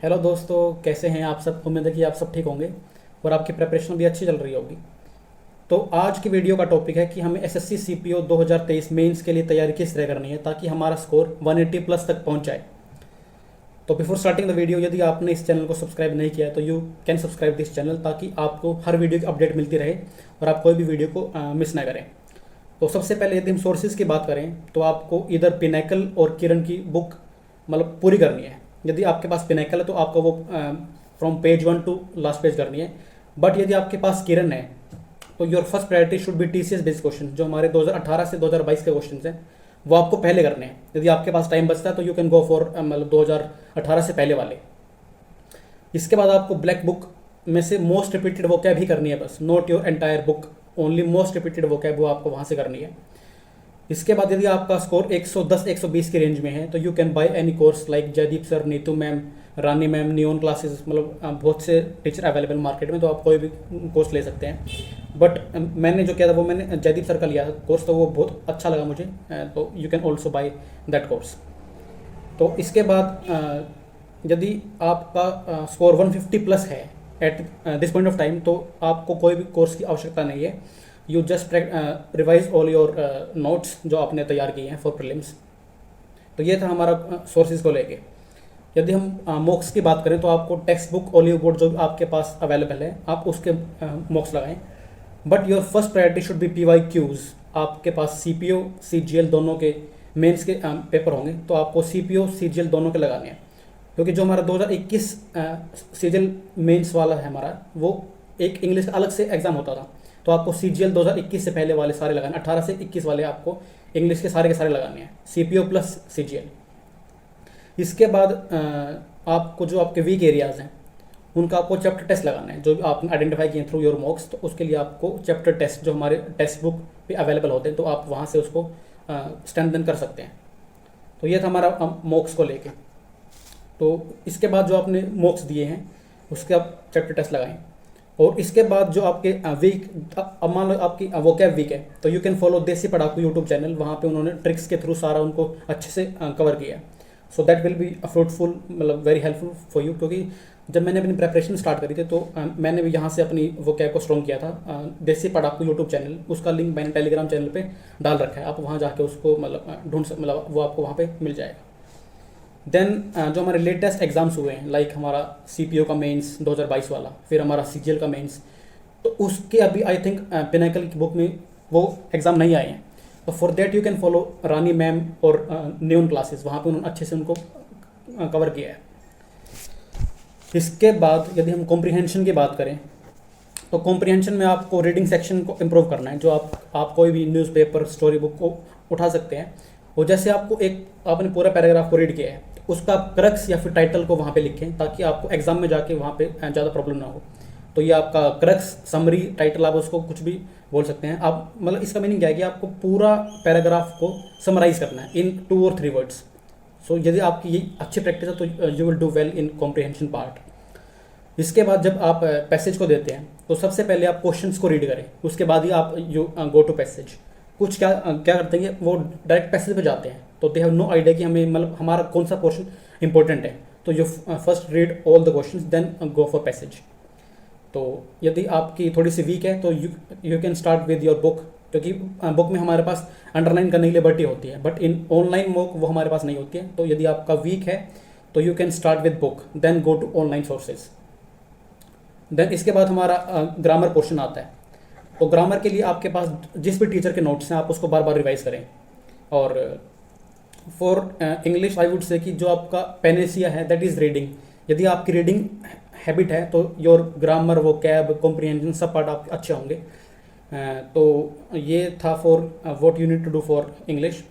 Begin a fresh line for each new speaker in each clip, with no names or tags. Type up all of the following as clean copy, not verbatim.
Hello दोस्तों, कैसे हैं आप सब। उम्मीद है कि आप सब ठीक होंगे और आपकी प्रिपरेशन भी अच्छी चल रही होगी। तो आज की वीडियो का टॉपिक है कि हमें एसएससी सीपीओ 2023 मेंस के लिए तैयारी किस तरह करनी है ताकि हमारा स्कोर 180 प्लस तक पहुंच जाए। तो बिफोर स्टार्टिंग द वीडियो, यदि आपने इस चैनल को सब्सक्राइब नहीं किया है तो you can subscribe this channel ताकि आपको हर वीडियो की अपडेट मिलती रहे और आप कोई भी वीडियो को मिस ना करें। तो सबसे पहले यदि हम सोर्सेज की बात करें तो आपको इधर पिनैकल और किरण की बुक मतलब पूरी करनी है। यदि आपके पास पिनैकल है तो आपको वो from page 1 to last page करनी है। बट यदि आपके पास किरण है तो your first priority should be TCS based question, जो हमारे 2018 से 2022 के क्वेश्चन हैं वो आपको पहले करने हैं। यदि आपके पास टाइम बचता है तो यू कैन गो फॉर मतलब 2018 से पहले वाले। इसके बाद आपको ब्लैक बुक में से मोस्ट रिपीटेड वोकैब ही करनी है, बस not your entire book, only most repeated vocab वो आपको वहाँ से करनी है। इसके बाद यदि आपका स्कोर 110 120 के रेंज में है तो you can buy any course like Jaydeep sir, Neetu ma'am, Rani ma'am, Neon classes, मतलब बहुत से टीचर अवेलेबल मार्केट में, तो आप कोई भी कोर्स ले सकते हैं। बट मैंने जो किया था वो मैंने जयदीप सर का लिया था कोर्स, तो वो बहुत अच्छा लगा मुझे, तो you can also by that course. तो इसके बाद यदि आपका स्कोर 150 प्लस है at this point of time तो आपको कोई भी कोर्स की आवश्यकता नहीं है। You just revise all your notes जो आपने तैयार किए हैं फॉर प्रीलिम्स। तो ये था हमारा सोर्सेज को लेके। यदि हम मॉक्स की बात करें तो आपको टेक्स्ट बुक ओलिव बोर्ड जो आपके पास अवेलेबल है आप उसके मॉक्स लगाएं। But your first priority should be PY Qs. आपके पास सीपीओ सीजीएल दोनों के मेंस के पेपर होंगे तो आपको सीपीओ सीजीएल दोनों के लगाने हैं, क्योंकि जो हमारा 2021 सीजीएल मेंस वाला है हमारा, वो एक इंग्लिश का अलग से एग्जाम होता था, तो आपको सीजीएल 2021 से पहले वाले सारे लगाने, 18 से 21 वाले आपको इंग्लिश के सारे लगाने हैं, सीपीओ प्लस सीजीएल। इसके बाद आपको जो आपके वीक एरियाज हैं उनका आपको चैप्टर टेस्ट लगाना है, जो आपने आइडेंटिफाई किए थ्रू योर मॉक्स। तो उसके लिए आपको चैप्टर टेस्ट जो हमारे टेक्स्ट बुक पे अवेलेबल होते हैं तो आप वहाँ से उसको स्ट्रेंथन कर सकते हैं। तो ये था हमारा मॉक्स को लेके। तो इसके बाद जो आपने मॉक्स दिए हैं उसके आप चैप्टर टेस्ट लगाएं। और इसके बाद जो आपके वीक, अब मान लो आपकी वोकैब वीक है तो यू कैन फॉलो देसी पढ़ाकू यूट्यूब चैनल, वहाँ पे उन्होंने ट्रिक्स के थ्रू सारा उनको अच्छे से कवर किया है। So that will be fruitful, मतलब वेरी हेल्पफुल फॉर यू, क्योंकि जब मैंने अपनी प्रेपरेशन स्टार्ट करी थी तो मैंने भी यहाँ से अपनी वोकैब को स्ट्रॉन्ग किया था। देसी पढ़ाकू यूट्यूब चैनल, उसका लिंक मैंने टेलीग्राम चैनल पे डाल रखा है, आप वहाँ जाके उसको मतलब वो आपको वहाँ पे मिल जाएगा। देन जो हमारे लेटेस्ट एग्जाम्स हुए हैं लाइक हमारा सीपीओ का मेंस 2022 वाला, फिर हमारा सीजीएल का मेंस, तो उसके अभी आई थिंक पिनाकल की बुक में वो एग्ज़ाम नहीं आए हैं। तो for that you can follow Rani ma'am और न्यून क्लासेस, वहाँ पे उन्होंने अच्छे से उनको कवर किया है। इसके बाद यदि हम कॉम्प्रिहेंशन की बात करें तो कॉम्प्रिहेंशन में आपको रीडिंग सेक्शन को इम्प्रूव करना है। जो आप कोई भी न्यूज़पेपर स्टोरी बुक को उठा सकते हैं और जैसे आपको एक आपने पूरा पैराग्राफ को रीड किया है तो उसका क्रक्स या फिर टाइटल को वहाँ पे लिखें ताकि आपको एग्जाम में जाके वहाँ पे ज़्यादा प्रॉब्लम ना हो। तो ये आपका क्रक्स, समरी, टाइटल, आप उसको कुछ भी बोल सकते हैं आप। मतलब इसका मीनिंग क्या है कि आपको पूरा पैराग्राफ को समराइज करना है इन 2 और 3 वर्ड्स। सो यदि आपकी ये अच्छी प्रैक्टिस है तो you will do well in comprehension part. इसके बाद जब आप पैसेज को देते हैं तो सबसे पहले आप क्वेश्चंस को रीड करें, उसके बाद ही आप यू गो टू पैसेज। कुछ क्या करते हैं वो डायरेक्ट पैसेज पे जाते हैं तो दे हैव नो आइडिया कि हमें मतलब हमारा कौन सा पोर्शन इंपॉर्टेंट है। तो you first read all the questions then go for passage. तो यदि आपकी थोड़ी सी वीक है तो you can start with your book, क्योंकि बुक में हमारे पास अंडरलाइन करने की लिबर्टी होती है, बट इन ऑनलाइन बुक वो हमारे पास नहीं होती है। तो यदि आपका वीक है तो you can start with book then go to online sources. Then इसके बाद हमारा ग्रामर पोर्शन आता है। तो ग्रामर के लिए आपके पास जिस भी टीचर के नोट्स हैं आप उसको बार बार रिवाइज करें। और for English I would say कि जो आपका पेनेसिया है दैट इज़ रीडिंग। यदि आपकी रीडिंग हैबिट है तो योर ग्रामर, वोकैब, कॉम्प्रिहेंशन सब पार्ट आपके अच्छे होंगे। तो ये था for what you need to do for English.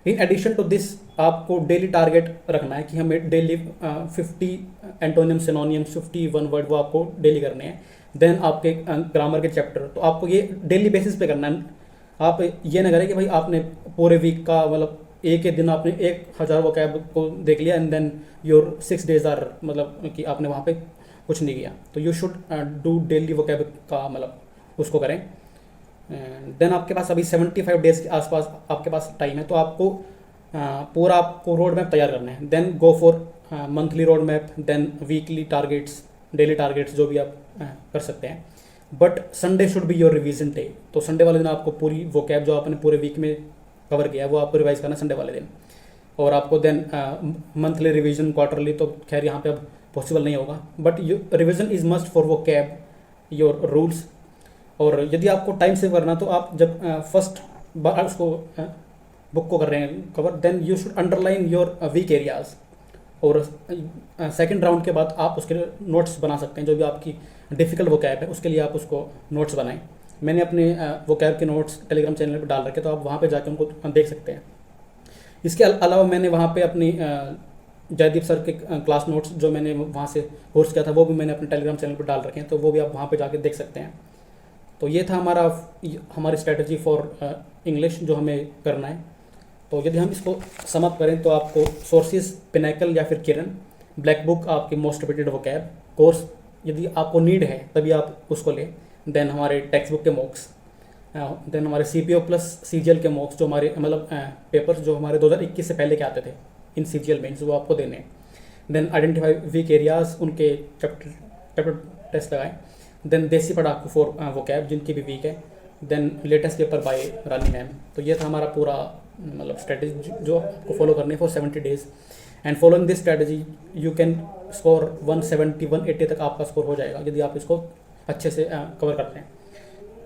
In addition to this आपको डेली टारगेट रखना है कि हमें डेली 50 एंटोनियम, सिनोनियम्स, 51 वर्ड वो आपको डेली करने हैं। देन आपके ग्रामर के चैप्टर तो आपको ये डेली बेसिस पे करना है। आप ये ना करें कि भाई आपने पूरे वीक का मतलब एक ही दिन आपने 1000 वोकैब को देख लिया and then your 6 days are मतलब कि आपने वहाँ पे कुछ नहीं किया। तो you should do daily vocab का मतलब उसको करें। देन आपके पास अभी 75 डेज के आसपास आपके पास टाइम है, तो आपको पूरा आपको रोड मैप तैयार करना है। Then go for monthly road map, then weekly targets, daily targets जो भी आप कर सकते हैं। But Sunday should be your revision day. तो संडे वाले दिन आपको पूरी वो कैब जो आपने पूरे वीक में कवर किया है वो आपको रिवाइज करना संडे वाले दिन। और आपको देन मंथली रिवीजन, क्वार्टरली तो खैर यहाँ पे अब पॉसिबल नहीं होगा, but revision is must for वो कैब, योर रूल्स। और यदि आपको टाइम सेव करना तो आप जब फर्स्ट बार उसको बुक को कर रहे हैं cover, then you should underline your weak areas. और सेकंड राउंड के बाद आप उसके नोट्स बना सकते हैं, जो भी आपकी डिफ़िकल्ट वो कैब है उसके लिए आप उसको नोट्स बनाएं। मैंने अपने वो कैब के नोट्स टेलीग्राम चैनल पर डाल रखे, तो आप वहाँ पे जाके उनको देख सकते हैं। इसके अलावा मैंने वहाँ पे अपनी जयदीप सर के क्लास नोट्स जो मैंने वहाँ से कोर्स किया था वो भी मैंने अपने टेलीग्राम चैनल पर डाल रखे हैं, तो वो भी आप वहाँ पे जाके देख सकते हैं। तो ये था हमारी स्ट्रेटजी फॉर इंग्लिश जो हमें करना है। तो यदि हम इसको समअप करें तो आपको सोर्सेज पिनैकल या फिर किरण, ब्लैक बुक आपकी मोस्ट रिपीटेड वोकैब, कोर्स यदि आपको नीड है तभी आप उसको लें। देन हमारे टेक्स्ट बुक के मॉक्स, देन हमारे CPO प्लस CGL के मॉक्स जो हमारे मतलब पेपर्स जो हमारे 2021 से पहले के आते थे इन CGL मेंस, वो आपको देने हैं। देन आइडेंटिफाई वीक एरियाज, उनके चैप्टर टेस्ट लगाएं। देन देसी पढ़ाकू फॉर वोकैब जिनकी भी वीक है। देन लेटेस्ट पेपर बाय रानी मैम। तो ये था हमारा पूरा मतलब स्ट्रेटजी जो आपको फॉलो करनी है for 70 days. And following this strategy you can score 170 180 तक आपका स्कोर हो जाएगा यदि आप इसको अच्छे से कवर करते हैं।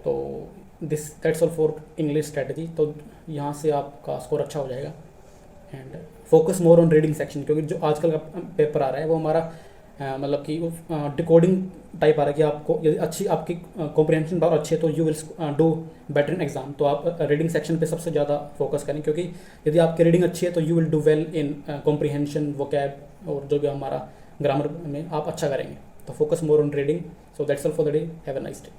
तो that's all for English strategy. तो यहाँ से आपका स्कोर अच्छा हो जाएगा। And focus more on reading section, क्योंकि जो आजकल का पेपर आ रहा है वो हमारा मतलब कि डिकोडिंग टाइप आ रहा है कि आपको यदि अच्छी आपकी कॉम्प्रिहेंशन पावर अच्छी है तो you will do better in exam. तो आप रीडिंग सेक्शन पे सबसे ज़्यादा फोकस करें, क्योंकि यदि आपकी रीडिंग अच्छी है तो you will do well in comprehension, vocab और जो भी हमारा ग्रामर में आप अच्छा करेंगे। तो focus more on reading. So that's all for the day. Have a nice day.